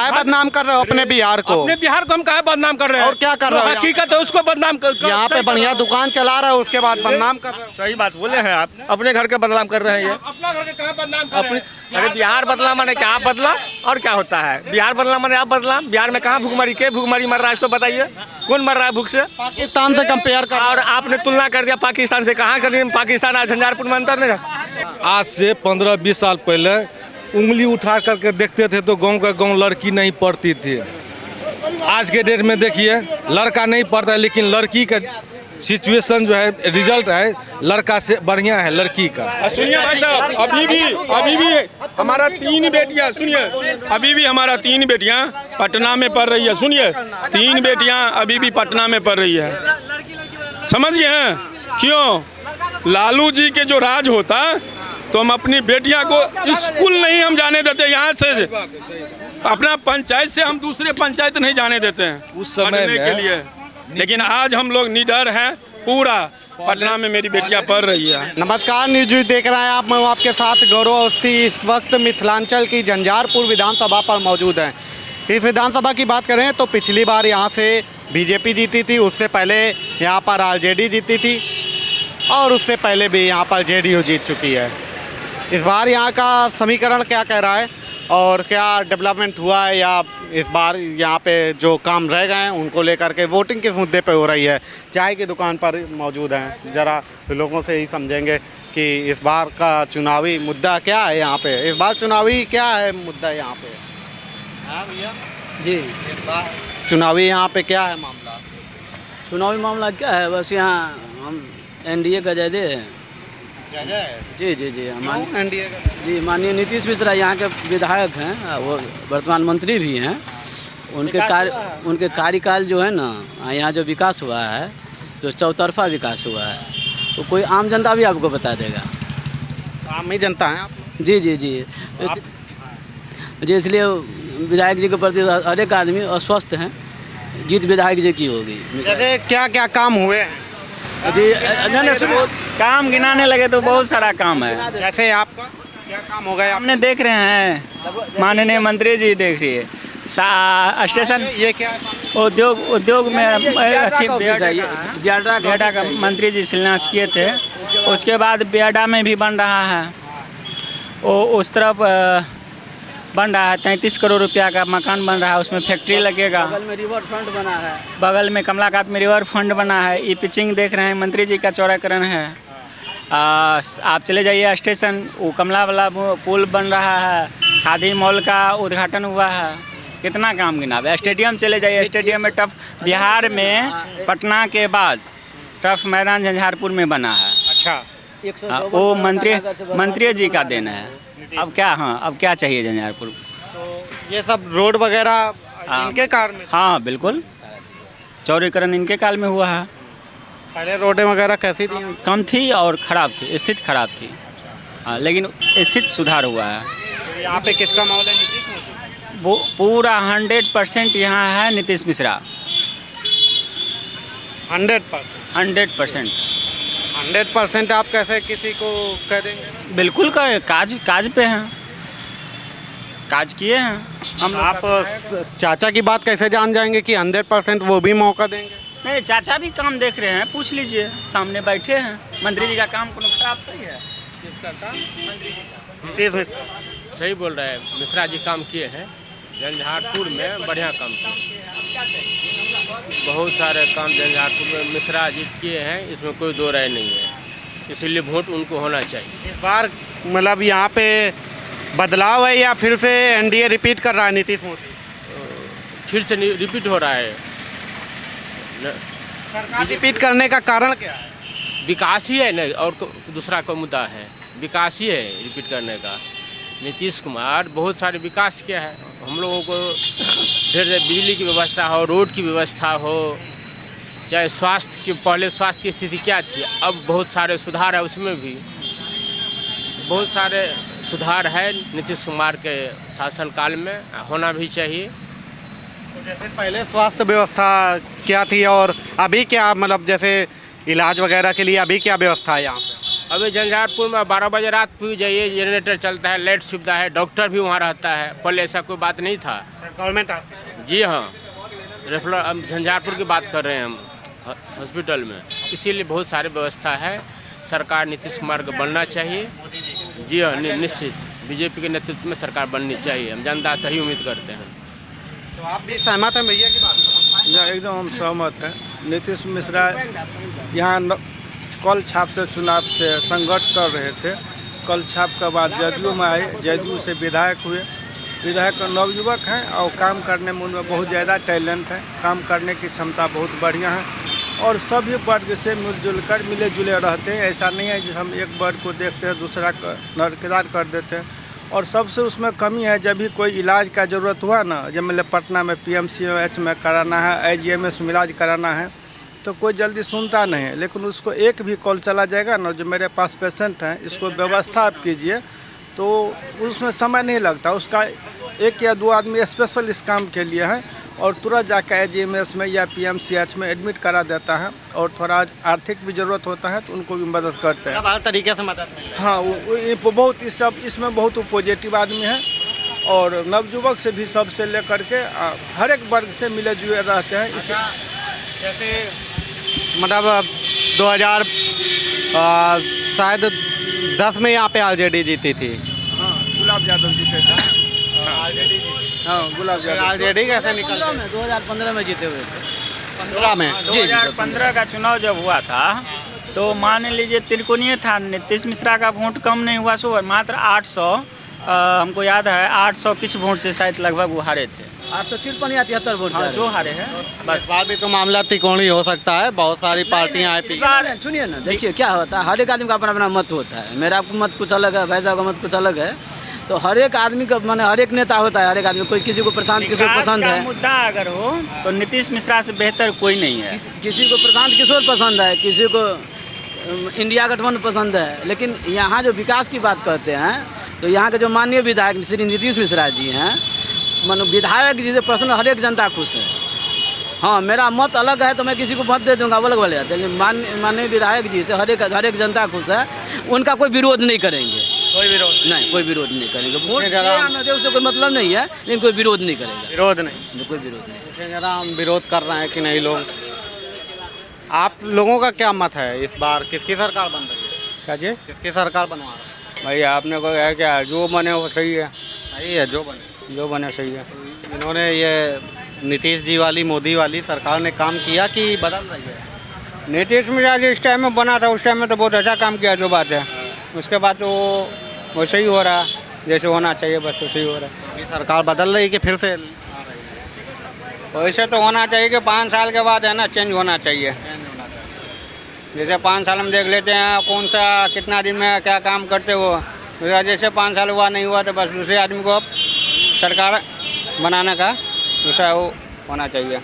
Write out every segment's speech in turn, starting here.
काहे बदनाम कर रहे हो अपने बिहार को? अपने बिहार को हम काहे बदनाम कर रहे हैं? और क्या कर रहे हो? हकीकत है उसको बदनाम कर यहाँ पे बढ़िया दुकान चला रहे हो, उसके बाद बदनाम कर रहे हो। सही बात बोले हैं आप, अपने घर के बदनाम कर रहे हैं ये। अपना घर के कहाँ बदनाम कर रहे हैं? अरे बिहार बदला माने क्या आप बदला और क्या होता है? बिहार बदला माने आप बदला। बिहार में कहाँ भूखमरी के भूखमरी मर रहा है इसको बताइए, कौन मर रहा है भूख से? पाकिस्तान से कंपेयर कर। और आपने तुलना कर दिया पाकिस्तान से। कहाँ कर दिया पाकिस्तान? आज झंझारपुर में अंतर नहीं। आज से 15-20 साल पहले उंगली उठा करके देखते थे तो गांव का गांव लड़की नहीं पढ़ती थी। आज के डेट में देखिए लड़का नहीं पढ़ता है, लेकिन लड़की का सिचुएशन जो है, रिजल्ट है लड़का से बढ़िया है लड़की का। सुनिए भाई साहब, अभी भी हमारा 3 बेटियां, सुनिए, अभी भी हमारा 3 बेटियां पटना में पढ़ रही है। सुनिए, 3 बेटियां अभी भी पटना में पढ़ रही है। समझ गए हैं क्यों? लालू जी के जो राज होता तो हम अपनी बेटियां को स्कूल नहीं हम जाने देते। यहाँ से अपना पंचायत से हम दूसरे पंचायत नहीं जाने देते हैं उस समय के लिए। लेकिन आज हम लोग निडर हैं, पूरा पटना में मेरी बेटियां पढ़ रही है। नमस्कार, न्यूज देख रहे हैं आप। मैं हूं आपके साथ गौरव अवस्थी। इस वक्त मिथिलांचल की झंझारपुर विधानसभा पर मौजूद हैं। इस विधानसभा की बात करें तो पिछली बार यहां से बीजेपी जीती थी, उससे पहले यहां पर आरजेडी जीती थी और उससे पहले भी यहां पर जेडीयू जीत चुकी है। इस बार यहाँ का समीकरण क्या कह रहा है और क्या डेवलपमेंट हुआ है, या इस बार यहाँ पे जो काम रह गए हैं उनको लेकर के वोटिंग किस मुद्दे पे हो रही है? चाय की दुकान पर मौजूद हैं, ज़रा लोगों से ही समझेंगे कि इस बार का चुनावी मुद्दा क्या है यहाँ पे। इस बार चुनावी क्या है मुद्दा यहाँ पे? हाँ भैया जी, इस बार चुनावी यहाँ पे क्या है मामला? चुनावी मामला क्या है, बस यहाँ हम एनडीए का जय है। जी जी जी, हमारे एनडीए का जी माननीय नीतीश मिश्रा यहाँ के विधायक हैं, वो वर्तमान मंत्री भी हैं। उनके कार्यकाल जो है ना, यहाँ जो विकास हुआ है, जो चौतरफा विकास हुआ है, तो कोई आम जनता भी आपको बता देगा। आम ही जनता है आप? जी जी जी जी, इसलिए विधायक जी के प्रति हर एक आदमी अस्वस्थ हैं। जीत विधायक जी की होगी। जैसे क्या क्या काम हुए हैं? जी काम गिनाने लगे तो बहुत सारा काम है। जैसे आपका क्या काम हो गया? हमने देख रहे हैं, माननीय मंत्री जी देख रही है स्टेशन, ये क्या है? उद्योग में बियाडा का मंत्री जी शिलान्यास किए थे। उसके बाद बियाडा में भी बन रहा है, वो उस तरफ बन रहा है। 33 करोड़ रुपया का मकान बन रहा है, उसमें फैक्ट्री लगेगा। बगल में रिवर फ्रंट बना है, बगल में कमलाकात में रिवर फ्रंट बना है। ई पिचिंग देख रहे हैं, मंत्री जी का चौड़ाकरण है। आप चले जाइए स्टेशन, वो कमला वाला पुल बन रहा है। खादी मॉल का उद्घाटन हुआ है। कितना काम गिना। स्टेडियम चले जाइए, स्टेडियम में टफ, बिहार में पटना के बाद टफ मैदान झंझारपुर में बना है। अच्छा, वो मंत्री जी का देना है। अब क्या, हाँ अब क्या चाहिए झंझारपुर? तो ये सब रोड वगैरह इनके कारण? हाँ बिल्कुल, चौड़ीकरण इनके काल में हुआ है। पहले रोडें वगैरह कैसी थी? कम थी और ख़राब थी, स्थिति खराब थी। हाँ, लेकिन स्थिति सुधार हुआ है। तो यहाँ पे किसका माहौल है? नीतीश मोदी? वो पूरा 100% यहाँ है नीतीश मिश्रा। 100%? 100% आप कैसे किसी को कह देंगे? बिल्कुल काज पे हैं, काज किए हैं हम लोग। आप चाचा की बात कैसे जान जाएंगे कि 100% वो भी मौका देंगे? नहीं, चाचा भी काम देख रहे हैं, पूछ लीजिए, सामने बैठे हैं। मंत्री जी का काम कोनो खराब थोड़ी है। किसका काम? नीतीश मिश्रा सही बोल रहे हैं, मिश्रा जी काम किए हैं झंझारपुर में, बढ़िया काम किए। बहुत सारे काम झंझारपुर में मिश्रा जी किए हैं, इसमें कोई दो राय नहीं है। इसीलिए वोट उनको होना चाहिए। इस बार मतलब यहाँ पे बदलाव है या फिर से एनडीए रिपीट कर रहा है नीतीश मोदी? फिर से रिपीट हो रहा है। सरकार रिपीट करने का कारण क्या है? विकास ही है ना, और दूसरा कोई मुद्दा है? विकास ही है रिपीट करने का। नीतीश कुमार बहुत सारे विकास किया है। हम लोगों को ढेर बिजली की व्यवस्था हो, रोड की व्यवस्था हो, चाहे स्वास्थ्य की, पहले स्वास्थ्य की स्थिति क्या थी, अब बहुत सारे सुधार है। उसमें भी बहुत सारे सुधार है नीतीश कुमार के शासनकाल में, होना भी चाहिए। तो जैसे पहले स्वास्थ्य व्यवस्था क्या थी और अभी क्या, मतलब जैसे इलाज वगैरह के लिए अभी क्या व्यवस्था है यहाँ पे? अभी झंझारपुर में 12 बजे रात भी जाइए, जनरेटर चलता है, लाइट सुविधा है, डॉक्टर भी वहाँ रहता है। पहले ऐसा कोई बात नहीं था। गवर्नमेंट जी हाँ, रेफरल हम झंझारपुर की बात कर रहे हैं हम हॉस्पिटल में, इसीलिए बहुत सारी व्यवस्था है। सरकार नीतीश कुमार को बनना चाहिए। जी हाँ, निश्चित बीजेपी के नेतृत्व में सरकार बननी चाहिए। हम जनता से ही उम्मीद करते हैं। तो आप भी सहमत हैं भैया की बात? एकदम हम सहमत हैं। नीतीश मिश्रा यहाँ कल छाप से चुनाव से संघर्ष कर रहे थे। कल छाप के बाद जदयू में आए, जदयू से विधायक हुए। विधायक नवयुवक हैं और काम करने में उनमें बहुत ज़्यादा टैलेंट है, काम करने की क्षमता बहुत बढ़िया है और सभी वर्ग से मिलजुल कर मिले जुले रहते हैं। ऐसा नहीं है कि हम एक वर्ग को देखते हैं दूसरा नरकिनार कर देते हैं। और सबसे उसमें कमी है, जब भी कोई इलाज का ज़रूरत हुआ ना, जब मतलब पटना में PMCH में कराना है, IGMS में इलाज कराना है, तो कोई जल्दी सुनता नहीं है। लेकिन उसको एक भी कॉल चला जाएगा ना, जो मेरे पास पेशेंट हैं, इसको व्यवस्था आप कीजिए, तो उसमें समय नहीं लगता। उसका 1 या 2 आदमी स्पेशल इस काम के लिए है और तुरंत जाकर IGMS में या PMCH में एडमिट करा देता है। और थोड़ा आर्थिक भी ज़रूरत होता है तो उनको भी मदद करते हैं। हर तरीके से मदद मिल रही है। हाँ, वो बहुत इसमें बहुत पॉजिटिव आदमी है और नवयुवक से भी सबसे लेकर के हर एक वर्ग से मिले जुले रहते हैं। इसे जैसे मतलब 2000 शायद 10 में यहाँ पे RJD जीती थी। हाँ, गुलाब यादव जीते थे। हाँ, गुलाब यादव। RJD कैसे निकल 2015 में जीते हुए थे। 15 में? 2015 का चुनाव जब हुआ था तो मान लीजिए त्रिकोणीय था। नीतीश मिश्रा का वोट कम नहीं हुआ, सो मात्र 800 हमको याद है 800 कुछ वोट से शायद लगभग वो हारे थे। 853 या 73 वोट हाँ, जो हारे हैं बस। इस बार भी तो मामला त्रिकोणीय हो सकता है। बहुत सारी पार्टियां आए इस बार सुनिए ना, देखिए क्या होता है, हर एक आदमी का अपना अपना मत होता है। मेरा मत कुछ अलग है, भाई साहब का मत कुछ अलग है। तो हर एक आदमी का माने हर एक नेता होता है, हर एक आदमी कोई किसी को प्रशांत किशोर पसंद है। मुद्दा अगर हो तो नीतीश मिश्रा से बेहतर कोई नहीं है। किसी को प्रशांत किशोर पसंद है, किसी को इंडिया गठबंधन पसंद है। लेकिन यहाँ जो विकास की बात करते हैं तो यहाँ के जो माननीय विधायक श्री नीतीश मिश्रा जी हैं, मानो विधायक जी से प्रश्न हर एक जनता खुश है। हाँ, मेरा मत अलग है तो मैं किसी को मत दे दूंगा, अलग वाले आते हैं। माननीय विधायक जी से हर एक जनता खुश है। उनका कोई विरोध नहीं करेंगे, कोई विरोध नहीं, कोई विरोध नहीं करेंगे। वोट दे उससे कोई मतलब नहीं है, लेकिन कोई विरोध नहीं करेंगे। विरोध नहीं, कोई विरोध नहीं। जरा हम विरोध कर रहे हैं कि नहीं लोग। आप लोगों का क्या मत है इस बार? किसकी सरकार बन रही है? क्या जी? किसकी सरकार बनवा रहे हैं? भाई आपने को है क्या, जो बने वो सही है। सही है, जो बने सही है। इन्होंने ये नीतीश जी वाली, मोदी वाली सरकार ने काम किया कि बदल रही है? नीतीश मिश्रा जी इस टाइम में बना था, उस टाइम में तो बहुत अच्छा काम किया, जो बात है। उसके बाद तो वैसे ही हो रहा, जैसे होना चाहिए बस वैसे ही हो रहा है। ये सरकार बदल रही कि फिर से? वैसे तो होना चाहिए कि 5 साल के बाद है ना चेंज होना चाहिए। जैसे 5 साल में देख लेते हैं कौन सा कितना दिन में क्या काम करते हो। जैसे 5 साल हुआ नहीं हुआ तो बस दूसरे आदमी को अब सरकार बनाने का दूसरा वो होना चाहिए।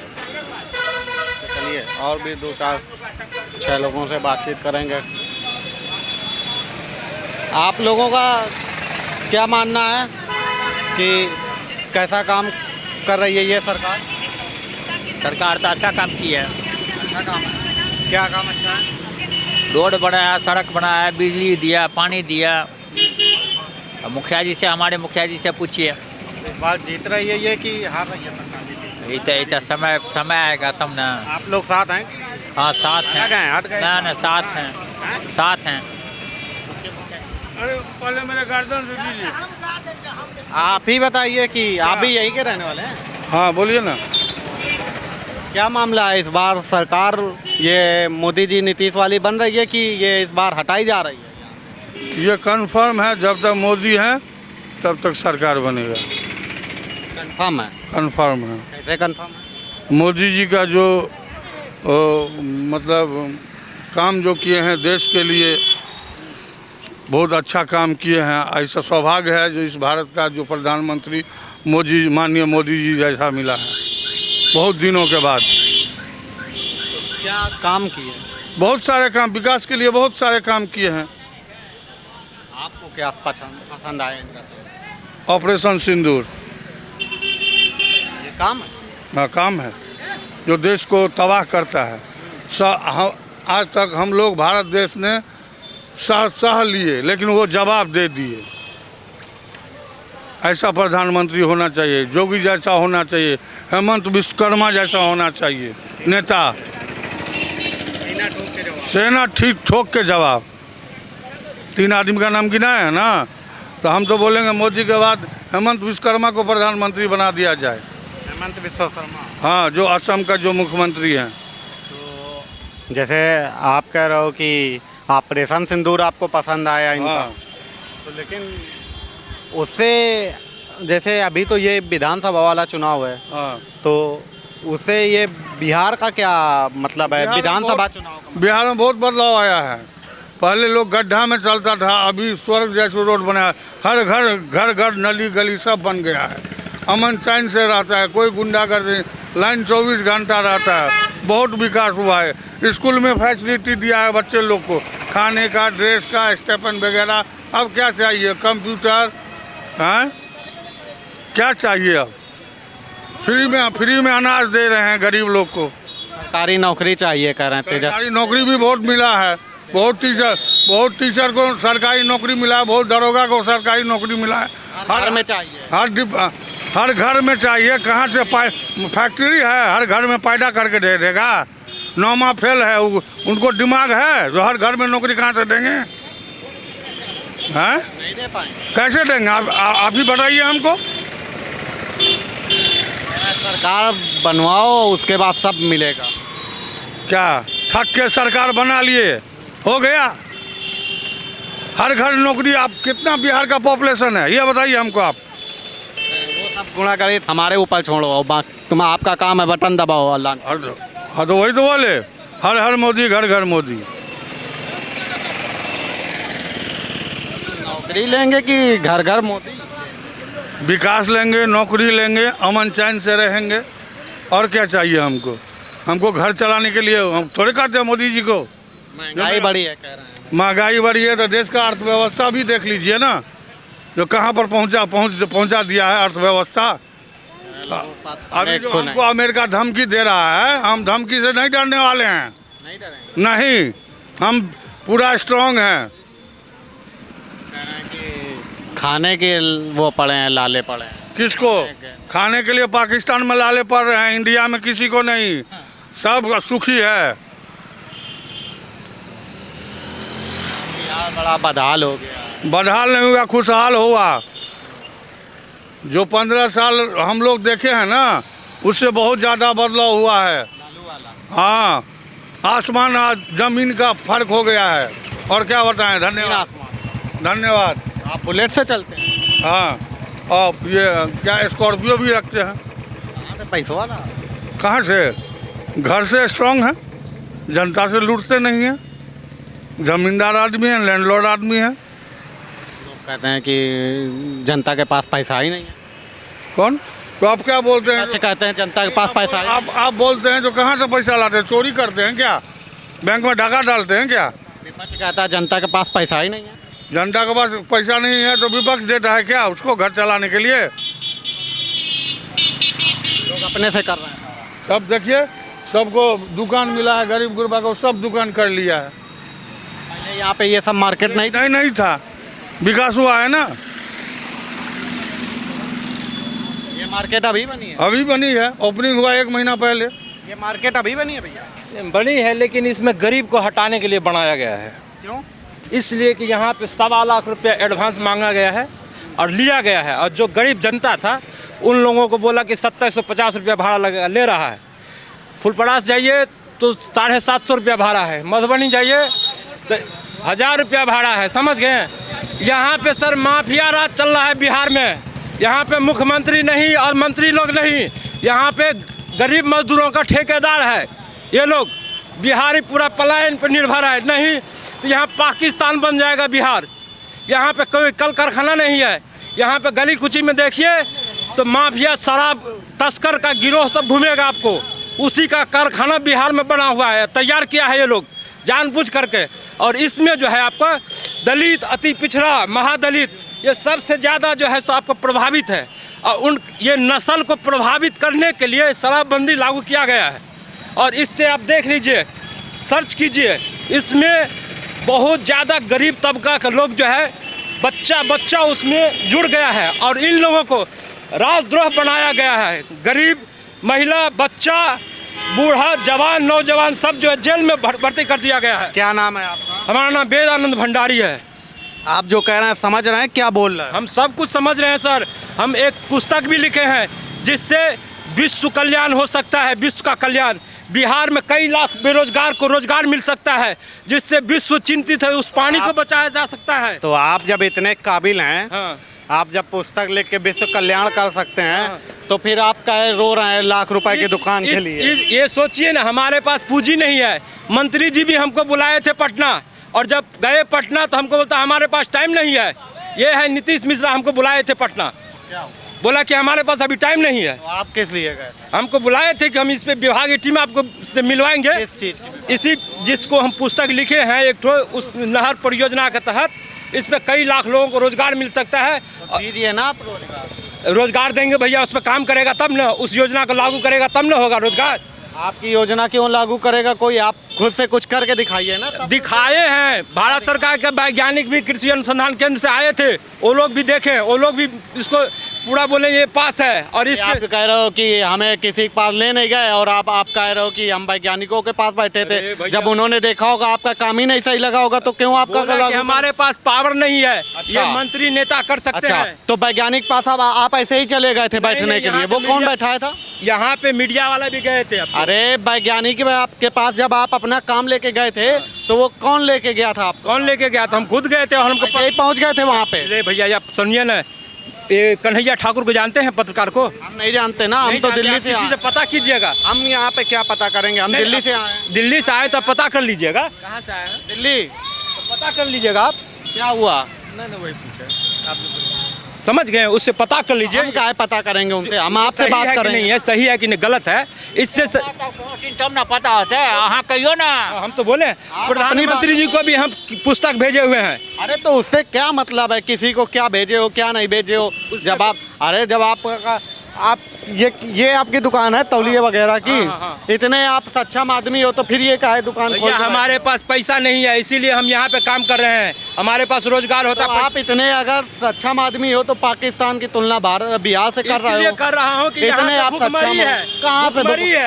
चलिए और भी 2-4-6 लोगों से बातचीत करेंगे। आप लोगों का क्या मानना है कि कैसा काम कर रही है ये सरकार? सरकार तो अच्छा काम की है। अच्छा काम है। क्या काम अच्छा है? रोड बनाया, सड़क बनाया, बिजली दिया, पानी दिया। मुखिया जी से, हमारे मुखिया जी से पूछिए। इस बार जीत रही है ये कि हार रही है सरकार? इतना समय आएगा तब ना। आप लोग साथ हैं? हाँ, साथ हैं। हट गए? ना साथ हैं, साथ हैं। अरे पहले मेरे गार्डन से दीजिए। आप ही बताइए कि आप भी यहीं के रहने वाले हैं? हाँ, बोलिए ना। क्या मामला है इस बार? सरकार ये मोदी जी नीतीश वाली बन रही है कि ये इस बार हटाई जा रही है? ये कंफर्म है, जब तक मोदी है तब तक सरकार बनेगा। कंफर्म है? कंफर्म है। कैसे कंफर्म है? मोदी जी का जो मतलब काम जो किए हैं देश के लिए, बहुत अच्छा काम किए हैं। ऐसा सौभाग्य है जो इस भारत का जो प्रधानमंत्री माननीय मोदी जी जैसा मिला है बहुत दिनों के बाद। क्या काम किए? बहुत सारे काम, विकास के लिए बहुत सारे काम किए हैं। आपको क्या पसंद आए इनका? ऑपरेशन सिंदूर ये काम है? हाँ, काम है जो देश को तबाह करता है। आज तक हम लोग भारत देश ने सह लिए, लेकिन वो जवाब दे दिए। ऐसा प्रधानमंत्री होना चाहिए, जोगी जैसा होना चाहिए, हेमंत विश्वकर्मा जैसा होना चाहिए नेता। सेना ठीक ठोक के जवाब। 3 आदमी का नाम गिना है ना, तो हम तो बोलेंगे मोदी के बाद हेमंत विश्वकर्मा को प्रधानमंत्री बना दिया जाए। हेमंत विश्वकर्मा, हाँ, जो असम का जो मुख्यमंत्री हैं। जैसे आप कह रहे हो कि ऑपरेशन सिंदूर आपको पसंद आया इनका, हाँ। तो लेकिन उससे जैसे अभी तो ये विधानसभा वाला चुनाव है, हाँ। तो उससे ये बिहार का क्या मतलब है? विधानसभा चुनाव का बिहार में बहुत बदलाव आया है। पहले लोग गड्ढा में चलता था, अभी स्वर्ग जैसे रोड बना है। हर घर घर नली गली सब बन गया है। अमन चैन से रहता है, कोई गुंडागर्दी, लाइन 24 घंटा रहता है। बहुत विकास हुआ है। स्कूल में फैसिलिटी दिया है बच्चे लोग को, खाने का, ड्रेस का, स्टेपन वगैरह। अब क्या चाहिए? कंप्यूटर, हैं? क्या चाहिए अब? फ्री में अनाज दे रहे हैं गरीब लोग को। सरकारी नौकरी चाहिए कह रहे हैं। सरकारी नौकरी भी बहुत मिला है। बहुत टीचर को सरकारी नौकरी मिला है, बहुत दरोगा को सरकारी नौकरी मिला है। हर में चाहिए, हर घर में चाहिए। कहाँ से फैक्ट्री है हर घर में पैदा करके दे देगा? 9वां फेल है, उनको दिमाग है जो हर घर में नौकरी कहाँ से देंगे? हैं? नहीं दे पाए। कैसे देंगे? आप ही बताइए हमको। सरकार बनवाओ, उसके बाद सब मिलेगा। क्या थक के सरकार बना लिए? हो गया हर घर नौकरी। आप कितना बिहार का पॉपुलेशन है ये बताइए हमको आप। वो सब गुणा गणित हमारे ऊपर छोड़ो, तुम आपका काम है बटन दबाओ अल्लाह। हाँ, तो वही तो बोले, हर हर मोदी, घर घर मोदी। नौकरी लेंगे कि घर घर मोदी? विकास लेंगे, नौकरी लेंगे, अमन चैन से रहेंगे। और क्या चाहिए हमको? हमको घर चलाने के लिए हम थोड़े कहते हैं मोदी जी को। महंगाई बढ़ी है कह रहे हैं। महंगाई बढ़ी है तो देश का अर्थव्यवस्था भी देख लीजिए ना, जो कहाँ पर पहुँचा दिया है अर्थव्यवस्था। अभी जो हमको अमेरिका धमकी दे रहा है, हम धमकी से नहीं डरने वाले हैं। नहीं डरेंगे? नहीं, हम पूरा स्ट्रांग हैं। खाने के वो पड़े हैं, लाले पड़े हैं। किसको? खाने के लिए पाकिस्तान में लाले पड़ रहे हैं, इंडिया में किसी को नहीं। सब सुखी है। बड़ा बदहाल हो गया। बदहाल नहीं हुआ, खुशहाल हुआ। जो 15 साल हम लोग देखे हैं ना, उससे बहुत ज़्यादा बदलाव हुआ है। हाँ, आसमान आज जमीन का फर्क हो गया है। और क्या बताएं? धन्यवाद। धन्यवाद। आप बुलेट से चलते हैं? हाँ, और ये क्या स्कॉर्पियो भी रखते हैं। कहाँ से पैसा वाला? कहाँ से? घर से स्ट्रांग है, जनता से लूटते नहीं हैं। जमींदार आदमी हैं, लैंडलॉर्ड आदमी हैं। लोग कहते हैं कि जनता के पास पैसा ही नहीं है। कौन? तो आप क्या बोलते हैं? अच्छा, कहते हैं जनता के पास पैसा ही नहीं। आप बोलते हैं जो कहाँ से पैसा लाते हैं? चोरी करते हैं क्या? बैंक में डाका डालते हैं क्या? विपक्ष कहता है जनता के पास पैसा ही नहीं है। जनता के पास पैसा नहीं है तो विपक्ष देता है क्या उसको घर चलाने के लिए? लोग अपने से कर रहे हैं। सब देखिए, सबको दुकान मिला है, गरीब गुरबा को सब दुकान कर लिया है। पहले यहाँ पे ये सब मार्केट नहीं था। विकास हुआ है ना। ये मार्केट अभी बनी है? अभी बनी है, ओपनिंग हुआ 1 महीना पहले। ये मार्केट अभी बनी है भैया? बनी है, लेकिन इसमें गरीब को हटाने के लिए बनाया गया है। क्यों? इसलिए कि यहाँ पे 1.25 लाख रुपया एडवांस मांगा गया है और लिया गया है। और जो गरीब जनता था उन लोगों को बोला कि 2750 रुपया भाड़ा लगेगा, ले रहा है। फुलपरास जाइए तो 750 रुपया भाड़ा है। मधुबनी जाइए तो 1000 रुपया भाड़ा है। समझ गए? यहाँ पे सर माफिया राज चल रहा है बिहार में। यहाँ पे मुख्यमंत्री नहीं और मंत्री लोग नहीं, यहाँ पे गरीब मजदूरों का ठेकेदार है ये लोग। बिहारी पूरा पलायन पर निर्भर है। नहीं तो यहाँ पाकिस्तान बन जाएगा बिहार। यहाँ पे कोई कल कारखाना नहीं है। यहाँ पे गली कुची में देखिए तो माफिया शराब तस्कर का गिरोह सब घूमेगा आपको। उसी का कारखाना बिहार में बना हुआ है, तैयार किया है ये लोग जानबूझ करके। और इसमें जो है आपका दलित, अति पिछड़ा, महादलित, ये सबसे ज़्यादा जो है सो आपको प्रभावित है। और ये नस्ल को प्रभावित करने के लिए शराबबंदी लागू किया गया है। और इससे आप देख लीजिए, सर्च कीजिए, इसमें बहुत ज़्यादा गरीब तबका का लोग जो है बच्चा उसमें जुड़ गया है और इन लोगों को राजद्रोह बनाया गया है। गरीब महिला, बच्चा, बूढ़ा, जवान, नौजवान सब जो है जेल में भर्ती कर दिया गया है। क्या नाम है आपका? हमारा नाम वेद आनंद भंडारी है। आप जो कह रहे हैं समझ रहे हैं, क्या बोल रहे हैं? हम सब कुछ समझ रहे हैं सर। हम एक पुस्तक भी लिखे हैं जिससे विश्व कल्याण हो सकता है, विश्व का कल्याण। बिहार में कई लाख बेरोजगार को रोजगार मिल सकता है, जिससे विश्व चिंतित है, उस पानी को बचाया जा सकता है। तो आप जब इतने काबिल हैं, हाँ। आप जब पुस्तक लिख के विश्व कल्याण कर सकते हैं, तो फिर आप कहे रो रहे हैं लाख रुपए की दुकान के लिए? ये सोचिए ना, हमारे पास पूंजी नहीं है। मंत्री जी भी हमको बुलाए थे पटना, और जब गए पटना तो हमको बोलता हमारे पास टाइम नहीं है। ये है नीतीश मिश्रा हमको बुलाए थे पटना, बोला कि हमारे पास अभी टाइम नहीं है। तो आप किस लिए गए? हमको बुलाए थे कि हम इस पे विभाग की टीम आपको से मिलवाएंगे। किस चीज की? इसी जिसको हम पुस्तक लिखे हैं एक ठो, उस नहर परियोजना के तहत इस पे कई लाख लोगों को रोजगार मिल सकता है। दीजिए ना आप रोजगार देंगे भैया, उस पर काम करेगा तब ना, उस योजना को लागू करेगा तब ना होगा रोजगार। आपकी योजना क्यों लागू करेगा कोई? आप खुद से कुछ करके दिखाइए ना। दिखाए हैं, भारत सरकार के वैज्ञानिक भी कृषि अनुसंधान केंद्र से आए थे, वो लोग भी देखे, वो लोग भी इसको पूरा बोले ये पास है। और इस आप कह रहे हो कि हमें किसी के पास ले नहीं गए, और आप कह रहे हो कि हम वैज्ञानिकों के पास बैठे थे। जब उन्होंने देखा होगा आपका काम ही नहीं सही लगा होगा, तो क्यों आपका कि हमारे पास पावर नहीं है। अच्छा। ये मंत्री नेता कर सकते हैं। तो वैज्ञानिक पास आप ऐसे ही चले गए थे बैठने के लिए? वो कौन बैठाया था? यहाँ पे मीडिया वाला भी गए थे। अरे वैज्ञानिक आपके पास जब आप अपना काम लेके गए थे, तो वो कौन लेके गया था? आप कौन लेके गया था? हम खुद गए थे और हमको पहुँच गए थे वहाँ पे। अरे भैया आप सुनिए ना, ये कन्हैया ठाकुर को जानते हैं पत्रकार को? हम नहीं जानते ना, हम तो दिल्ली से किसी से पता कीजिएगा। हम यहाँ पे क्या पता करेंगे? हम दिल्ली से आए। दिल्ली से आए तो पता कर लीजिएगा। कहाँ से आए हैं? दिल्ली। तो पता कर लीजिएगा आप क्या हुआ? नहीं वही पूछा आप समझ गए, उससे पता कर लीजिए। हम क्या पता करेंगे उनसे? हम आपसे बात करेंगे। नहीं है सही है कि नहीं गलत है, इससे तब ना पता होता है। हाँ कहियो ना। हम तो बोले प्रधानमंत्री जी को भी हम पुस्तक भेजे हुए हैं। अरे तो उससे क्या मतलब है? किसी को क्या भेजे हो क्या नहीं भेजे हो? जब आप ये आपकी दुकान है तौलिए वगैरह की, इतने आप सक्षम आदमी हो तो फिर ये क्या है दुकान खोल? हमारे पास पैसा नहीं है, इसीलिए हम यहाँ पे काम कर रहे हैं। हमारे पास रोजगार होता। तो आप इतने अगर सक्षम आदमी हो तो पाकिस्तान की तुलना बिहार से कर रहे हो? कर रहा हूँ कि इतने आप सक्षम है। कहाँ से?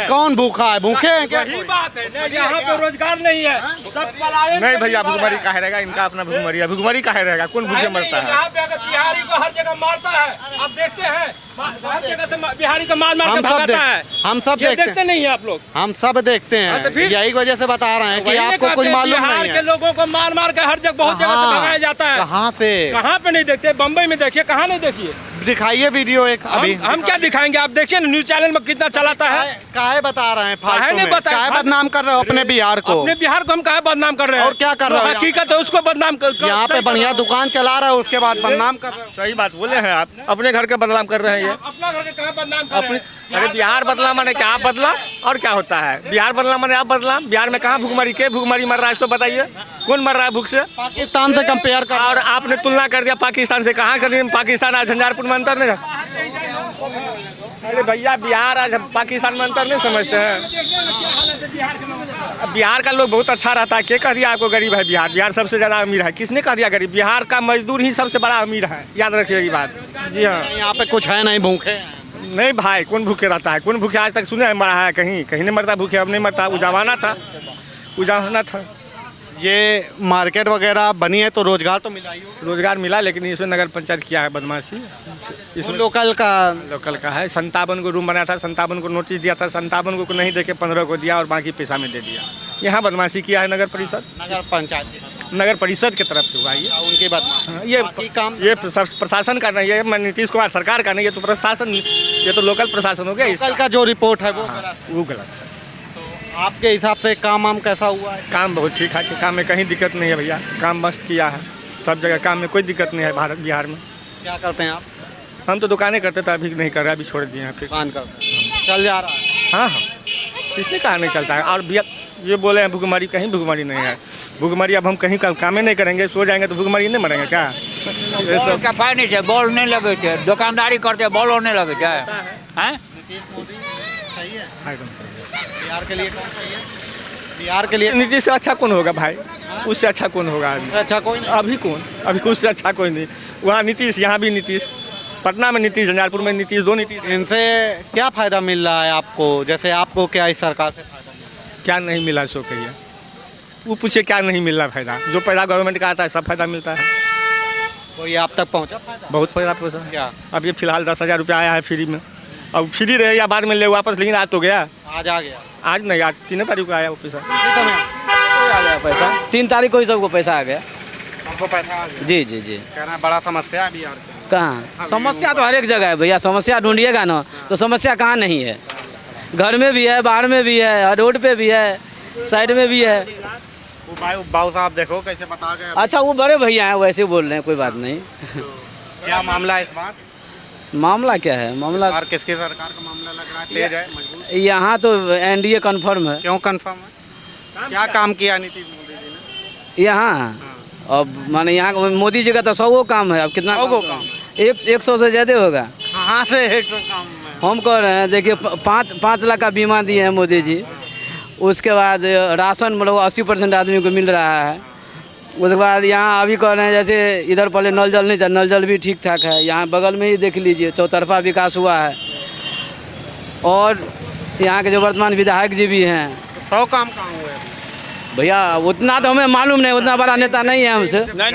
कौन भूखा है? भूखे हैं क्या? यही बात है, यहाँ पे रोजगार नहीं है, सब पलायन। नहीं भैया, भुखमरी काहे रहेगा? इनका अपना भुखमरी है। भुखमरी काहे रहेगा? कौन भूखे मरता है? यहाँ पे अगर बिहारी को हर जगह मारता है, आप देखते हैं हर जगह से बिहारी को मार के भगाता है। हम सब देखते नहीं है आप लोग? हम सब देखते हैं, यही वजह से बता रहे हैं कि आपको कुछ मालूम नहीं है। बिहार के लोगों को मार के हर जगह बहुत जगह से भगाया जाता है। कहाँ से? कहाँ पे नहीं देखते? बम्बई में देखिए, कहाँ नहीं देखिए? दिखाइए वीडियो एक अभी। हम क्या दिखाएंगे? आप देखिए ना, न्यूज चैनल में कितना चलाता है। काहे बता रहे हैं? काहे बदनाम कर रहे हो अपने बिहार को? अपने बिहार को हम काहे बदनाम कर रहे हैं? और क्या कर रहे हो? हकीकत है उसको बदनाम कर। यहाँ पे बढ़िया दुकान चला रहे हो, उसके बाद बदनाम कर रहे हो। सही बात बोले हैं आप। अपने घर के बदनाम कर रहे हैं। ये अपना घर के कहाँ बदनाम कर रहे हैं? अरे बिहार बदला माने क्या? आप बदला और क्या होता है? बिहार बदला माने आप बदला। बिहार में कहाँ भूखमरी के भूखमरी मर रहा है? इसको बताइए, कौन मर रहा है भूख से? पाकिस्तान से कंपेयर कर। और आपने तुलना कर दिया पाकिस्तान से। कहाँ कर दिया? पाकिस्तान आज झंझारपुर में अंतर नहीं। अरे भैया, बिहार आज पाकिस्तान में अंतर नहीं समझते हैं। बिहार का लोग बहुत अच्छा रहता है। क्या कह दिया आपको गरीब है बिहार? बिहार सबसे ज़्यादा अमीर है। किसने कह दिया गरीब? बिहार का मजदूर ही सबसे बड़ा अमीर है, याद रखिए ये बात। जी हाँ, यहाँ पे कुछ है नहीं, भूखे नहीं भाई। कौन भूखे रहता है? कौन भूखे आज तक सुने मरा है? कहीं कहीं नहीं मरता भूखे। अब नहीं मरता। वो जमाना था। ये मार्केट वगैरह बनी है तो रोजगार तो मिला ही हो। रोजगार मिला, लेकिन इसमें नगर पंचायत किया है बदमाशी। इसमें लोकल का है। 57 को रूम बनाया था, 57 को नोटिस दिया था, 57 को नहीं देके 15 को दिया और बाकी पैसा में दे दिया। यहाँ बदमाशी किया है नगर परिषद की तरफ से हुआ ये। उनकी बदमाशी। ये काम ये प्रशासन का नहीं है, नीतीश कुमार सरकार का नहीं है। तो प्रशासन, ये तो लोकल प्रशासन हो गया। लोकल का जो रिपोर्ट है वो गलत है। आपके हिसाब से काम कैसा हुआ है? काम बहुत ठीक है। काम में कहीं दिक्कत नहीं है भैया। काम मस्त किया है सब जगह। काम में कोई दिक्कत नहीं है बिहार में। क्या करते हैं आप? हम तो दुकानें करते थे, अभी नहीं कर रहे, अभी छोड़ दिए हैं। फिर दुकान करते हैं, चल जा रहा है। हाँ, किसने कहा नहीं चलता है? और भैया ये बोले हैं भूखमरी, कहीं भूखमरी नहीं है। भूखमरी अब हम कहीं कामें नहीं करेंगे, सो जाएंगे तो भूखमरी नहीं मरेंगे क्या? ये सब का पाई नहीं है, बॉल नहीं लगे थे, दुकानदारी करते बॉल होने लगे थे। नीतीश मोदी सही है? एकदम सही है। बिहार के लिए कौन सही है? बिहार के लिए नीतीश से अच्छा कौन होगा भाई? उससे अच्छा कौन होगा अभी? अच्छा कोई नहीं। अभी कौन? अभी उससे अच्छा कोई नहीं। वहाँ नीतीश, यहाँ भी नीतीश, पटना में नीतीश, झंझारपुर में नीतीश, दो नीतीश। इनसे क्या फायदा मिल रहा है आपको? जैसे आपको क्या इस सरकार से फायदा मिल रहा है? क्या नहीं मिला सो कहिए, वो पूछे क्या नहीं मिल रहा फायदा? जो पैसा गवर्नमेंट का आता है सब फायदा मिलता है। कोई आप तक पहुंचा फायदा? बहुत फायदा पहुँचा। क्या अब ये फिलहाल 10,000 रुपया आया है फ्री में। अब फ्री रहे या बाद में ले वापस, लेकिन आज तो गया। आज आ गया? आज नहीं, आज 3 तारीख को आया वो पैसा। आ गया पैसा, 3 तारीख को ही सबको पैसा आ गया। सबको पैसा आ गया? जी जी जी। कहना है बड़ा समस्या है बिहार के। कहाँ समस्या? तो हर एक जगह है भैया, समस्या ढूंढिएगा ना तो समस्या कहाँ नहीं है। घर में भी है, बाहर में भी है, रोड पे भी है, साइड में भी है। वो भाई बाबू साहब देखो कैसे बता गए। अच्छा वो बड़े भैया हैं, वैसे बोल रहे हैं, कोई बात नहीं। क्या मामला है इस बार? मामला क्या है? मामला और किसकी सरकार का मामला लग रहा है? तेज है, मजबूत? यहाँ तो एनडीए कन्फर्म है। क्यों कंफर्म है? क्या काम किया नीतीश मोदी जी ने? यहाँ अब माने यहाँ मोदी जी का तो 100 काम है। अब कितना 100 काम? 100 से ज़्यादा होगा। कहाँ से 100 काम में? हम कह रहे हैं देखिए 5 लाख का बीमा दिए हैं मोदी जी। उसके बाद राशन मतलब 80% आदमी को मिल रहा है। उसके बाद यहाँ अभी कह रहे हैं जैसे इधर पहले नल जल नहीं था, नल जल भी ठीक ठाक है। यहाँ बगल में ही देख लीजिए चौतरफा विकास हुआ है। और यहाँ के जो वर्तमान विधायक जी भी हैं। 100 काम कहाँ हुए? भैया उतना तो हमें मालूम नहीं, उतना बड़ा नेता नहीं है हमसे। नहीं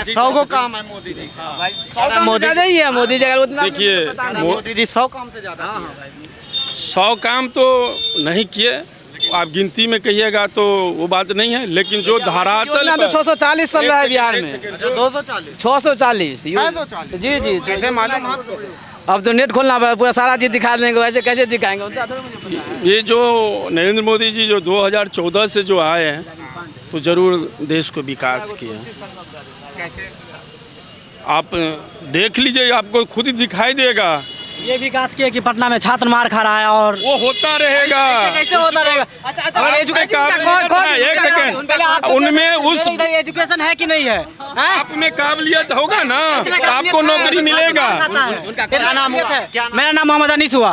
100 को काम है मोदी जी का। मोदी ज़्यादा ही है, मोदी जी अगर उतना देखिए, मोदी जी 100 काम से ज़्यादा किए हैं। 100 काम तो नहीं किए, आप गिनती में कहिएगा तो वो बात नहीं है, लेकिन जो धरातल तो 640 चल रहा है बिहार में। 240 640 640 जी जी। कैसे मालूम आपको? अब तो नेट खोलना पड़ा, पूरा सारा चीज़ दिखा देंगे, वैसे कैसे दिखाएंगे उतना थोड़ा मुझे पता है। ये जो नरेंद्र मोदी जी जो 2014 से जो आए हैं तो जरूर देश को विकास किया। कैसे? आप देख लीजिए, आपको खुद ही दिखाई देगा। ये विकास किया कि पटना में छात्र मार खा रहा है और वो होता रहेगा। कैसे होता रहेगा? अच्छा और एक सेकंड, उनमें उस एजुकेशन है कि नहीं है? आप में काबिलियत होगा ना तो आपको नौकरी मिलेगा। क्या नाम हुआ? मेरा नाम मोहम्मद अनीस हुआ।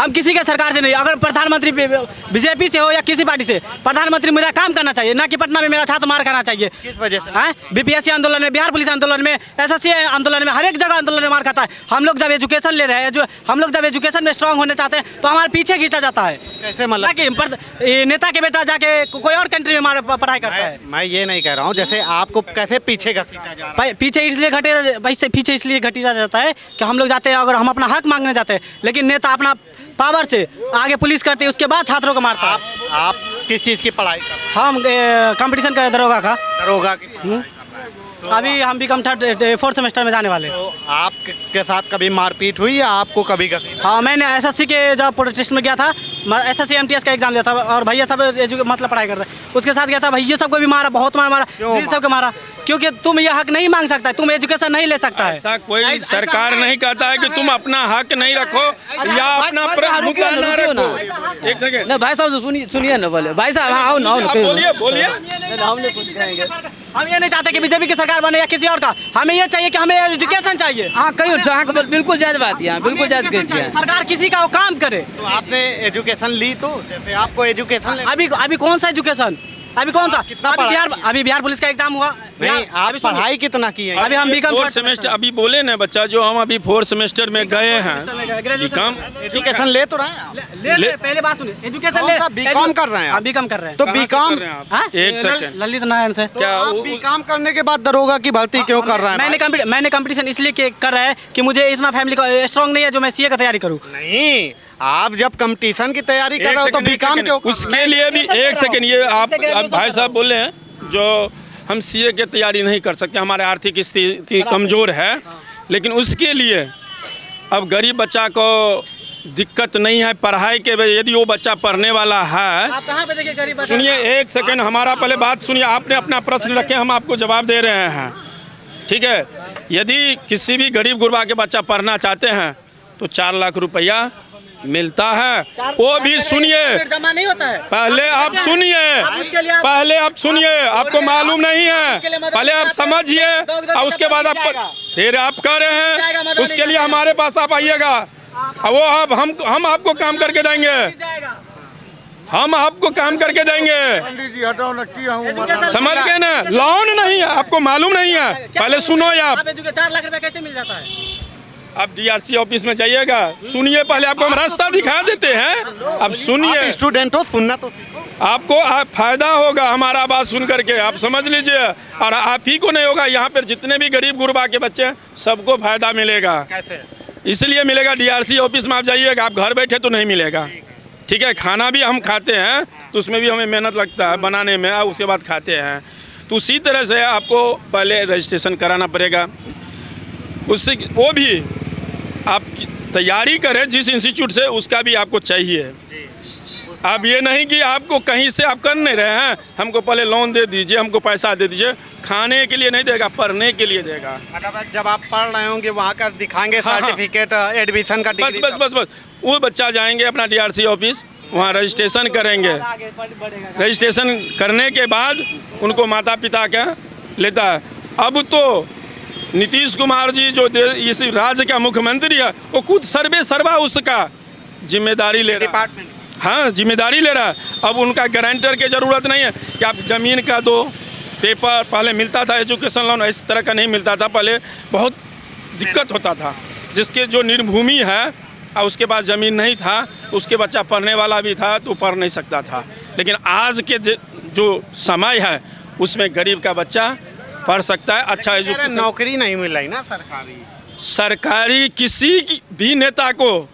हम किसी के सरकार से नहीं, अगर प्रधानमंत्री बीजेपी से हो या किसी पार्टी से, प्रधानमंत्री मेरा काम करना चाहिए, ना कि पटना में मेरा छात्र मार खाना चाहिए। किस वजह से? बीपीएससी आंदोलन में, बिहार पुलिस आंदोलन में, एसएससी आंदोलन में, हर एक जगह आंदोलन में मार खाता है। हम लोग जब एजुकेशन ले रहे हैं, जो हम लोग जब एजुकेशन में स्ट्रांग होने चाहते हैं तो हमारे पीछे खींचा जाता है। कैसे मतलब? कि नेता के बेटा जाके कोई और कंट्री में पढ़ाई करता है। मैं ये नहीं कह रहा हूँ, जैसे आपको कैसे पीछे घसीटा जा रहा है? पीछे इसलिए घटीजा जाता है कि हम लोग जाते हैं, अगर हम अपना हक मांगने जाते हैं, लेकिन नेता अपना पावर से आगे पुलिस करती है, उसके बाद छात्रों को मारता है। आप किस चीज़ की पढ़ाई कर रहे हम कंपटीशन कर रहे दरोगा का। दरोगा की पढ़ाई? अभी हम बीकॉम 4th सेमेस्टर में जाने वाले। तो आपके साथ कभी मारपीट हुई या आपको कभी घसीटा? हाँ, मैंने एसएससी के जब प्रोटेस्ट में गया था, एसएससी एमटीएस का एग्जाम दिया था, और भैया सब मतलब पढ़ाई करते, उसके साथ गया था। भैया सबको भी मारा, बहुत मारा, दिल सबको मारा, क्योंकि तुम ये हक नहीं मांग सकता है, तुम एजुकेशन नहीं ले सकता है। ऐसा कोई सरकार नहीं कहता है कि तुम अपना हक नहीं रखो या अपना मुद्दा ना रखो। एक सेकंड ना भाई साहब सुनिए ना, बोले भाई साहब आओ ना, बोलिए। हमने कुछ कहेंगे। हम ये नहीं चाहते कि बीजेपी की सरकार बने या किसी और का, हमें ये चाहिए कि हमें एजुकेशन चाहिए। हाँ कहीं बिल्कुल जायज बात है, बिल्कुल जायज कहती है। सरकार किसी का वो काम करे। तो आपने एजुकेशन ली, तो जैसे आपको एजुकेशन अभी कौन सा एजुकेशन? अभी कौन सा? अभी बिहार पुलिस का एग्जाम हुआ। नहीं, आप पढ़ाई कितना की है? अभी हम बीकॉम 4th सेमेस्टर, अभी बोले ना बच्चा, जो हम अभी 4th सेमेस्टर में गए हैं बीकॉम। एजुकेशन ले तो रहे हैं? ले पहले बात सुनिए, एजुकेशन ले। बीकॉम कर रहे हैं? बीकॉम कर रहे हैं। तो बीकॉम एक सेकंड, ललित नारायण से क्या आप बीकॉम करने के बाद दरोगा की भर्ती क्यों कर रहे हैं? मैंने कंपटीशन इसलिए कर रहा है कि मुझे इतना फैमिली का स्ट्रांग नहीं है जो मैं सीए का तैयारी करूँ। नहीं, आप जब कंपटीशन की तैयारी कर रहे हो तो बीकॉम क्यों? उसके लिए भी एक सेकंड, ये आप भाई साहब बोले हैं जो हम सीए की तैयारी नहीं कर सकते, हमारे आर्थिक स्थिति कमज़ोर है, लेकिन उसके लिए अब गरीब बच्चा को दिक्कत नहीं है पढ़ाई के। यदि वो बच्चा पढ़ने वाला है, आप कहाँ पे देखिए गरीब बच्चा? सुनिए एक सेकंड, हमारा पहले बात सुनिए। आपने अपना प्रश्न रखे, हम आपको जवाब दे रहे हैं, ठीक है? यदि किसी भी गरीब गुरबा के बच्चा पढ़ना चाहते हैं तो 4 लाख रुपया मिलता है। वो भी सुनिए, जमा नहीं होता है। पहले आप सुनिए, आपको मालूम नहीं है, पहले आप समझिए और उसके बाद आप फिर आप कह रहे हैं उसके लिए हमारे पास आप आइएगा, वो आप हम आपको काम करके देंगे। हम आपको काम करके देंगे। पंडित जी हटाओ ना, किया हूँ समझ गए ना, लोन नहीं है, आपको मालूम नहीं है, पहले सुनो आप। 4 लाख रुपए कैसे मिल जाता है? अब डीआरसी ऑफिस में जाइएगा, सुनिए, पहले आपको हम रास्ता दिखा देते हैं। अब सुनिए, स्टूडेंट हो, सुनना तो सीखो। आपको फायदा होगा हमारा बात सुन करके, आप समझ लीजिए। और आप ही को नहीं होगा, यहाँ पर जितने भी गरीब गुरबा के बच्चे हैं सबको फायदा मिलेगा। कैसे? इसलिए मिलेगा, डीआरसी ऑफिस में आप जाइएगा, आप घर बैठे तो नहीं मिलेगा। ठीक है, खाना भी हम खाते हैं तो उसमें भी हमें मेहनत लगता है बनाने में, और उसके बाद खाते हैं। तो उसी तरह से आपको पहले रजिस्ट्रेशन कराना पड़ेगा, उससे वो भी आप तैयारी करें जिस इंस्टीट्यूट से, उसका भी आपको चाहिए। अब ये नहीं कि आपको कहीं से आप कर नहीं रहे हैं, हमको पहले लोन दे दीजिए, हमको पैसा दे दीजिए, खाने के लिए नहीं देगा, पढ़ने के लिए देगा। मतलब जब आप पढ़ रहे होंगे वहाँ का दिखाएंगे हाँ, सर्टिफिकेट, एडमिशन का बस बस बस बस वो बच्चा जाएंगे अपना डीआरसी ऑफिस, वहाँ रजिस्ट्रेशन करेंगे। रजिस्ट्रेशन करने के बाद उनको माता पिता का लेता है। अब तो नीतीश कुमार जी जो इस राज्य का मुख्यमंत्री है, वो खुद सर्वा उसका जिम्मेदारी ले रहा है। हाँ, जिम्मेदारी ले रहा है। अब उनका गारंटर की ज़रूरत नहीं है कि आप ज़मीन का दो पेपर, पहले मिलता था एजुकेशन लोन, इस तरह का नहीं मिलता था, पहले बहुत दिक्कत होता था। जिसके जो निर्भूमि है और उसके पास ज़मीन नहीं था, उसके बच्चा पढ़ने वाला भी था तो पढ़ नहीं सकता था। लेकिन आज के जो समय है उसमें गरीब का बच्चा पढ़ सकता है, अच्छा एजुकेशन। नौकरी नहीं मिल रही ना सरकारी किसी भी नेता को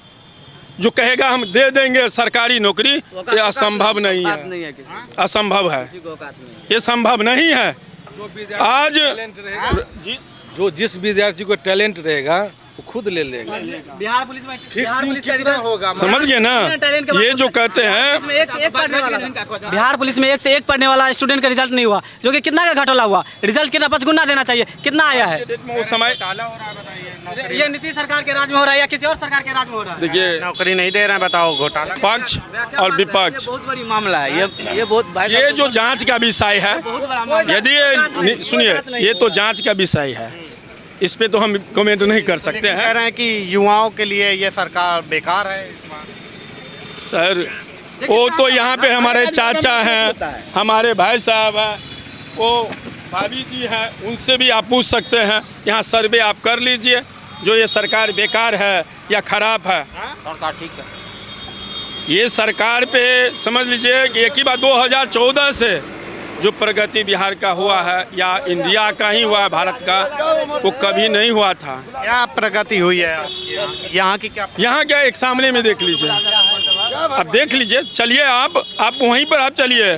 जो कहेगा हम दे देंगे सरकारी नौकरी, ये असंभव नहीं है, असंभव है, ये संभव नहीं है। आज जो जिस विद्यार्थी को टैलेंट रहेगा वो खुद ले लेगा। बिहार पुलिस में कितना होगा, समझ गए ना, ये जो कहते हैं बिहार पुलिस में 1 से 1 पढ़ने वाला स्टूडेंट का रिजल्ट नहीं हुआ, जो कि कितना का घटोला हुआ। रिजल्ट कितना 5 गुना देना चाहिए, कितना आया है? वो समय ये नीतीश सरकार के राज में हो रहा है या किसी और सरकार के राज में हो रहा है? देखिए, नौकरी नहीं दे रहे हैं, बताओ घोटाला। पक्ष और विपक्ष, बहुत बड़ी मामला है ये बहुत ये जो जांच का विषय है, यदि सुनिए, ये तो जांच का विषय है, इस पे तो हम कमेंट नहीं कर सकते हैं। कह रहे हैं कि युवाओं के लिए ये सरकार बेकार है सर। वो तो यहाँ पे हमारे चाचा हैं, हमारे भाई साहब हैं, वो भाभी जी हैं, उनसे भी आप पूछ सकते हैं। यहाँ सर्वे आप कर लीजिए, जो ये सरकार बेकार है या खराब है। सरकार ठीक है, ये सरकार पे समझ लीजिए कि एक ही बार 2014 से जो प्रगति बिहार का हुआ है या इंडिया का ही हुआ है, भारत का, वो कभी नहीं हुआ था। क्या प्रगति हुई है यहाँ की? यहाँ क्या, एक सामने में देख लीजिए, अब देख लीजिए, चलिए आप वहीं पर आप चलिए,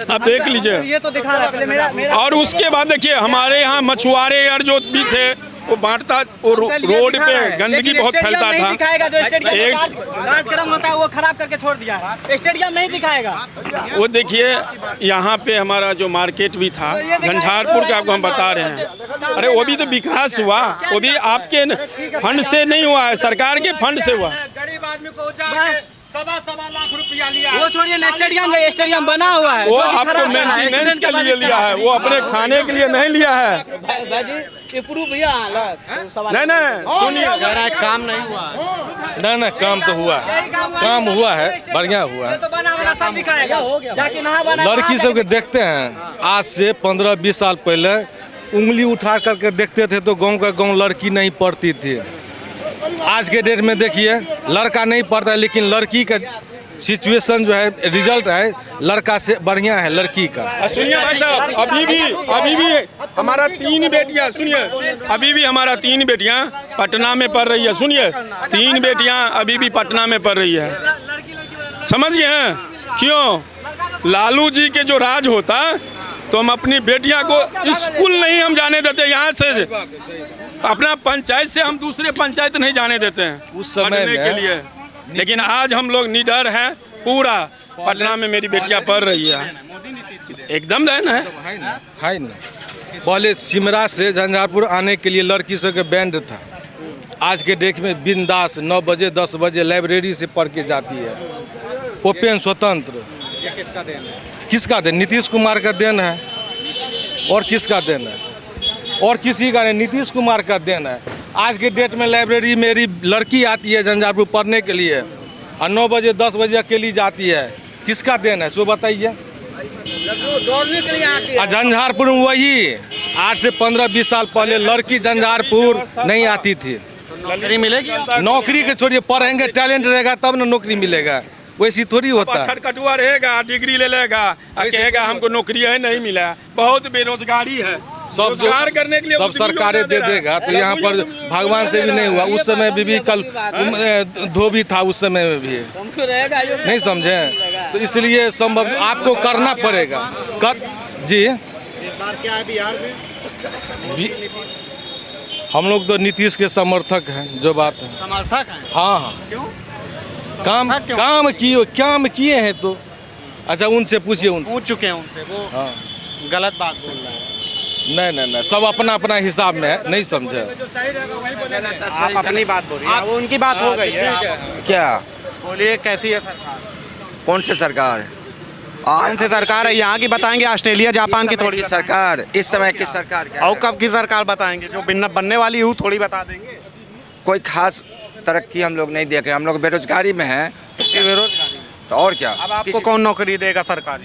आप देख लीजिए। ये तो दिखा रहा है मेरा। और उसके बाद देखिए, हमारे यहाँ मछुआरे यार जो भी थे, वो बांटता, वो रोड पे गंदगी बहुत फैलता था। दिखाएगा जो स्टेडियम राजकरम होता है वो खराब करके छोड़ दिया है, स्टेडियम नहीं दिखाएगा। वो देखिए, यहाँ पे हमारा जो मार्केट भी था झंझारपुर का, आपको हम बता रहे हैं, अरे वो भी तो विकास हुआ, वो भी आपके फंड से नहीं हुआ है, सरकार के फंड से हुआ। गरीब आदमी को 7.25 लाख रुपया लिया। वो छोड़िए ना, स्टेडियम बना हुआ है, वो आपको मेंटेनेंस के लिए लिया है, वो अपने खाने के लिए नहीं लिया है। नहीं, सुनिए, काम नहीं हुआ। ना काम तो हुआ है, काम हुआ है, बढ़िया हुआ है। लड़की सब के देखते हैं, आज से 15-20 साल पहले उंगली उठा करके देखते थे तो गांव का गांव लड़की नहीं पढ़ती थी। आज के डेट में देखिए, लड़का नहीं पढ़ता है, लेकिन लड़की का सिचुएशन जो है, रिजल्ट है लड़का से बढ़िया है लड़की का। सुनिए भाई साहब, अभी भी हमारा 3 बेटियां, सुनिए, अभी भी हमारा 3 बेटियां पटना में पढ़ रही है। सुनिए, 3 बेटियां अभी भी पटना में पढ़ रही है। समझ गए हैं क्यों? लालू जी के जो राज होता तो हम अपनी बेटियां को स्कूल नहीं हम जाने देते, यहाँ से अपना पंचायत से हम दूसरे पंचायत नहीं जाने देते हैं उस समय के लिए। लेकिन आज हम लोग निडर हैं, पूरा पटना में मेरी बेटियां पढ़ रही है, एकदम देन है ना। पहले सिमरा से झंझारपुर आने के लिए लड़की सब के बैंड था, आज के डेट में बिंदास 9 बजे 10 बजे लाइब्रेरी से पढ़ के जाती है, ओपन स्वतंत्र। किसका देन? नीतीश कुमार का देन है, और किसका देन है? और किसी का नहीं, नीतीश कुमार का देन है। आज के डेट में लाइब्रेरी मेरी लड़की आती है झंझारपुर पढ़ने के लिए, और 9 बजे 10 बजे अकेली जाती है, किसका देन है सो बताइए। और झंझारपुर में वही आज से 15-20 साल पहले लड़की झंझारपुर नहीं आती थी। नौकरी मिलेगी? नौकरी के छोड़िए, पढ़ेंगे टैलेंट रहेगा तब ना नौकरी मिलेगा, वैसी थोड़ी होता है। छटकटुआ रहेगा, डिग्री ले लेगा और कहेगा हमको नौकरी है नहीं मिला। बहुत बेरोजगारी है, सब रोजगार करने के लिए सब सरकारें दे देगा। तो यहाँ पर भगवान से भी नहीं हुआ। उस समय भी कल धोबी था, उस समय में भी नहीं समझे। तो इसलिए संभव आपको करना पड़ेगा जी। इस बार क्या है बिहार में? हम लोग तो नीतीश के समर्थक हैं, जो बात है। समर्थक हैं? हाँ हाँ। क्यों? काम किए हैं तो अच्छा उनसे पूछिए, उनसे पूछ चुके हैं उनसे, वो हाँ गलत बात बोल रहे हैं। नहीं, सब अपना अपना हिसाब में है, नहीं समझे। आप अपनी बात बोलिए, वो उनकी बात हो गई है। क्या बोलिए कैसी है सरकार? कौन सी सरकार? कौन सी सरकार है यहाँ की बताएंगे? ऑस्ट्रेलिया जापान की थोड़ी सरकार, इस समय की सरकार क्या और कब की सरकार बताएंगे? जो बनने वाली हूँ थोड़ी बता देंगे। कोई खास तरक्की हम लोग नहीं देख रहे, हम लोग बेरोजगारी में हैं। तो बेरोजगारी तो और क्या? अब आपको कौन नौकरी देगा सरकारी?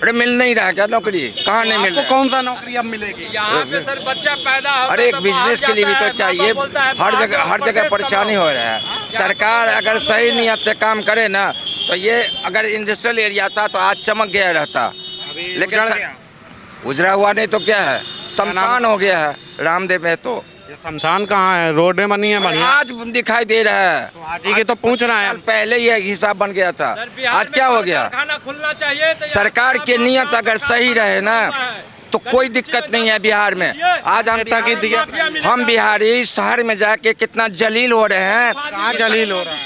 अरे मिल नहीं रहा क्या नौकरी? कहाँ नहीं मिल रहा? कौन सा नौकरी अब मिलेगी? यहाँ पे सर बच्चा पैदा होता है, अरे एक बिजनेस के लिए भी तो चाहिए। हर जगह परेशानी हो रहा है। सरकार अगर सही नियत से काम करे ना, तो ये अगर इंडस्ट्रियल एरिया था तो आज चमक गया रहता, लेकिन उजरा हुआ नहीं तो क्या है, शमशान हो गया है रामदेव में। तो ये शमशान कहाँ है? रोडें बनी है बढ़िया, आज दिखाई दे रहा है। तो आज ही के तो पूछ रहे हैं। पहले ये हिसाब बन गया था, आज क्या हो गया? खाना खुलना चाहिए। सरकार की नियत अगर सही रहे ना तो कोई दिक्कत नहीं है बिहार में। आज हम बिहारी शहर में जाके कितना जलील हो रहे हैं। कहाँ जलील हो रहा है?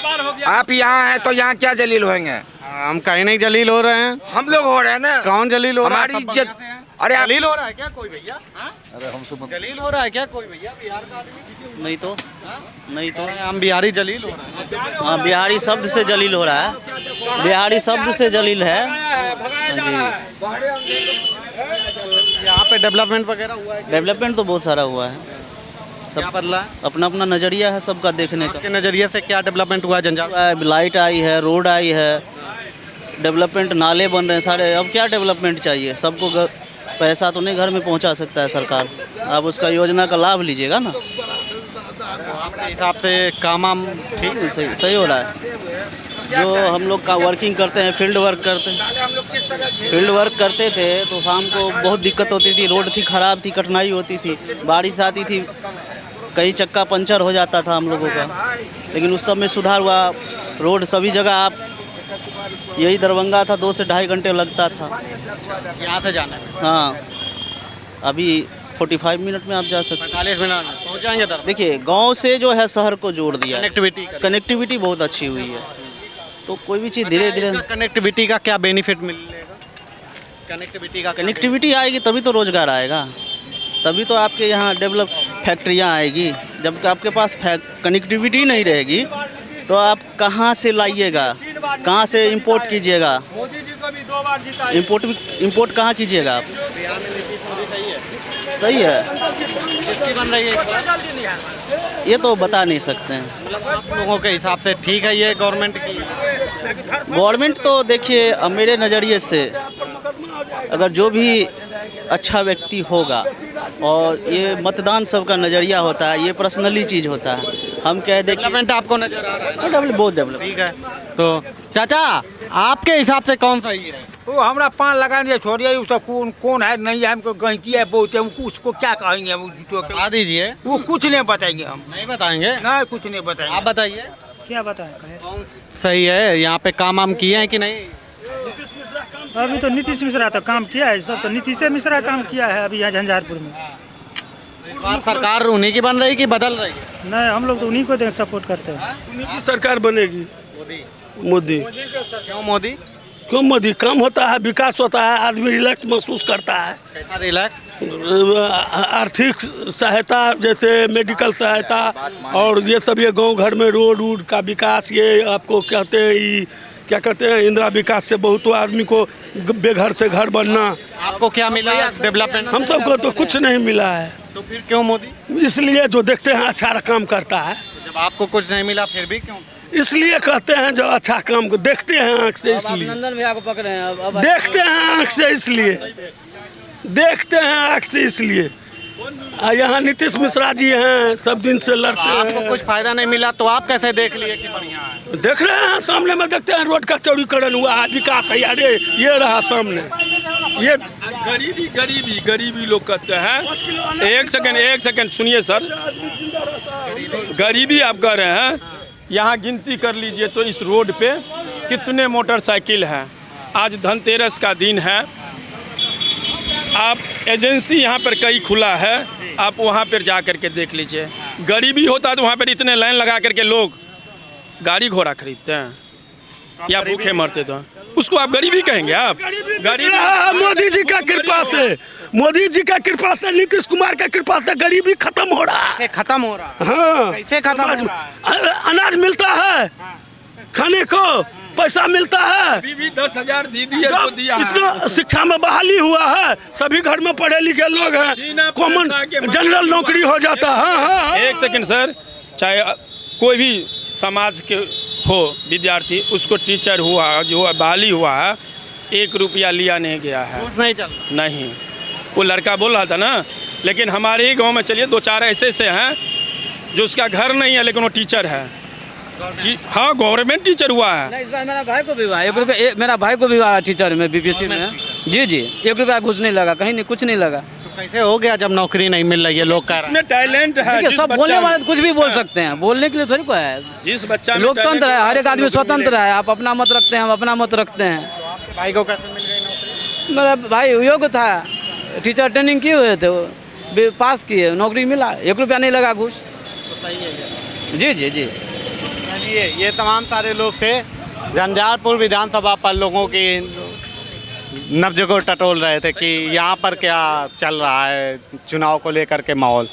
आप यहाँ हैं तो यहाँ क्या जलील होंगे? हम कहीं नहीं जलील हो रहे हैं। हम लोग हो रहे हैं ना। कौन जलील हो रहा है? हमारी इज्जत। अरे जलील हो रहा है क्या कोई भैया? अरे हमसे जलील हो रहा है क्या कोई भैया? बिहार का आदमी नहीं तो हम बिहारी जलील हो रहे हैं। हाँ, बिहारी शब्द से जलील हो रहा है। बिहारी शब्द से जलील है जी। यहाँ पे डेवलपमेंट वगैरह हुआ है? डेवलपमेंट तो बहुत सारा हुआ है। क्या बदला है? अपना अपना नज़रिया है सबका देखने का। आपके नज़रिए से क्या डेवलपमेंट हुआ है झंझारपुर? लाइट आई है, रोड आई है, डेवलपमेंट, नाले बन रहे हैं सारे। अब क्या डेवलपमेंट चाहिए? सबको पैसा तो नहीं घर में पहुंचा सकता है सरकार। आप उसका योजना का लाभ लीजिएगा ना। आपके हिसाब से काम ठीक सही हो रहा है। जो हम लोग का वर्किंग करते हैं, फील्ड वर्क करते थे तो शाम को बहुत दिक्कत होती थी। रोड थी खराब थी, कठिनाई होती थी, बारिश आती थी, कहीं चक्का पंचर हो जाता था हम लोगों का। लेकिन उस सब में सुधार हुआ। रोड सभी जगह, आप यही दरभंगा था 2 से ढाई घंटे लगता था यहाँ से जाना है। हाँ, अभी 45 मिनट में आप जा सकते हैं। 45 मिनट में पहुँच जाएंगे दरभंगा। देखिए गांव से जो है शहर को जोड़ दिया, कनेक्टिविटी बहुत अच्छी हुई है। तो कोई भी चीज़ धीरे धीरे। कनेक्टिविटी का क्या बेनिफिट मिलेगा? कनेक्टिविटी आएगी तभी तो रोजगार आएगा, तभी तो आपके यहाँ डेवलप फैक्ट्रियाँ आएगी। जब आपके पास कनेक्टिविटी नहीं रहेगी तो आप कहाँ से लाइएगा, कहाँ से इंपोर्ट कीजिएगा? इंपोर्ट कहाँ कीजिएगा आप? सही है, बन रही है ये तो बता नहीं सकते हैं। आप लोगों के हिसाब से ठीक है ये गवर्नमेंट की? गवर्नमेंट तो देखिए, अब मेरे नज़रिए से अगर जो भी अच्छा व्यक्ति होगा, और ये मतदान सबका नज़रिया होता है, ये पर्सनली चीज़ होता है। हम कह दें डेवलपमेंट आपको नजर आ रहा है? डेवलप बहुत डेवलप। ठीक है, तो चाचा आपके हिसाब से कौन सही है? वो हमारा पान लगा दिया, छोड़िए उसका कौन है नहीं है, हमको गहकी है बहुत है, उसको क्या कहेंगे? बता दीजिए। वो कुछ नहीं बताएंगे, हम नहीं बताएंगे। नहीं, कुछ नहीं बताएंगे। आप बताइए क्या बताएं? कौन सही है? यहाँ पे काम किए हैं कि नहीं? अभी तो नीतीश मिश्रा तो काम किया है, सब तो नीतीश मिश्रा काम किया है अभी यहाँ झंझारपुर में। इस बार सरकार उन्हीं की बन रही कि बदल रही है? नहीं, हम लोग तो उन्हीं को सपोर्ट करते हैं। उन्हीं की सरकार बनेगी। मोदी। क्यों मोदी? क्यों मोदी? काम होता है, विकास होता है, आदमी रिलैक्स महसूस करता है। कैसा रिलैक्स? आर्थिक सहायता, जैसे मेडिकल सहायता, और ये सब, ये गांव घर में रोड का विकास, ये आपको कहते हैं, क्या कहते हैं, इंदिरा विकास से बहुत आदमी को बेघर से घर बनना। आपको क्या मिला डेवलपमेंट? हम सबको तो कुछ नहीं मिला है। तो फिर क्यों मोदी? इसलिए जो देखते हैं अच्छा काम करता है। जब आपको कुछ नहीं मिला फिर भी क्यों? इसलिए कहते हैं जो अच्छा काम को देखते हैं आँख से, इसलिए नंदन भैया को पकड़े हैं अब देखते हैं आँख से, इसलिए देखते हैं आँख से, इसलिए यहाँ नीतीश मिश्रा जी हैं, सब दिन से लड़ते हैं। आपको कुछ फायदा नहीं मिला तो आप कैसे देख लिए कि बढ़िया है? देख रहे हैं सामने में, देखते हैं रोड का चौड़ीकरण हुआ है, विकास है। अरे ये रहा सामने, ये गरीबी गरीबी गरीबी लोग कहते हैं। एक सेकंड सुनिए सर, गरीबी आप कह रहे हैं, यहाँ गिनती कर लीजिए तो इस रोड पे कितने मोटरसाइकिल हैं। आज धनतेरस का दिन है, आप एजेंसी यहाँ पर कई खुला है, आप वहाँ पर जा कर के देख लीजिए। गरीबी होता तो वहाँ पर इतने लाइन लगा करके लोग गाड़ी घोड़ा खरीदते हैं या भूखे मरते तो उसको आप गरीबी कहेंगे? आप गरीबी मोदी जी का कृपा से, मोदी जी का कृपा से, नीतीश कुमार का कृपा से गरीबी खत्म हो रहा है। खत्म हो रहा है? हाँ, कैसे खत्म हो रहा है? अनाज मिलता है, खाने को पैसा मिलता है, बीबी 10,000 दीदी को दिया है। इतना शिक्षा में बहाली हुआ है, सभी घर में पढ़े लिखे लोग हैं, कॉमन जनरल नौकरी हो जाता है। हाँ, एक सेकंड सर, चाहे कोई भी समाज के हो विद्यार्थी, उसको टीचर हुआ जो बहाली हुआ है, 1 रुपया लिया नहीं गया है। नहीं चल नहीं, वो लड़का बोल रहा था ना, लेकिन हमारे ही गांव में चलिए 2-4 ऐसे हैं जो उसका घर नहीं है लेकिन वो टीचर है। हाँ, गवर्नमेंट टीचर हुआ है। नहीं, इस बार मेरा भाई को भी हुआ, 1 रुपया मेरा भाई को भी हुआ टीचर में, बीपीसी में। जी जी, 1 रुपया घुस नहीं लगा, कहीं नहीं, कुछ नहीं लगा। तो कैसे हो गया जब नौकरी नहीं मिल रही है? लोग कह रहे हैं इसमें टैलेंट है। देखिए, सब बोलने वाले तो कुछ भी बोल सकते हैं, बोलने के लिए थोड़ी कोई है। जिस बच्चा लोकतंत्र है, हर एक आदमी स्वतंत्र है। आप अपना मत रखते हैं, हम अपना मत रखते हैं। आपके भाई को कैसे मिल गई नौकरी? मेरा भाई योग्य था, टीचर ट्रेनिंग किए हुए थे, वो पास किए, नौकरी मिला, 1 रुपया नहीं लगा घूस। जी जी जी। चलिए, ये तमाम सारे लोग थे झंझारपुर विधानसभा पर लोगों की नब्ज को टटोल रहे थे कि यहाँ पर क्या चल रहा है चुनाव को लेकर के माहौल।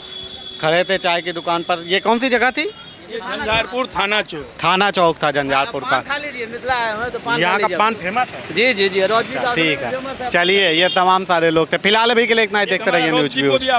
खड़े थे चाय की दुकान पर। ये कौन सी जगह थी? झंझारपुर थाना चौक। थाना चौक था झंझारपुर का। खा लीजिए, मिथिला है तो पान यहाँ का पान फेमस है। जी जी जी, रोजी का ठीक है, चलिए, ये तमाम सारे लोग थे। फिलहाल अभी के लिए इतना ही, देखते रहिए न्यूज व्यूज।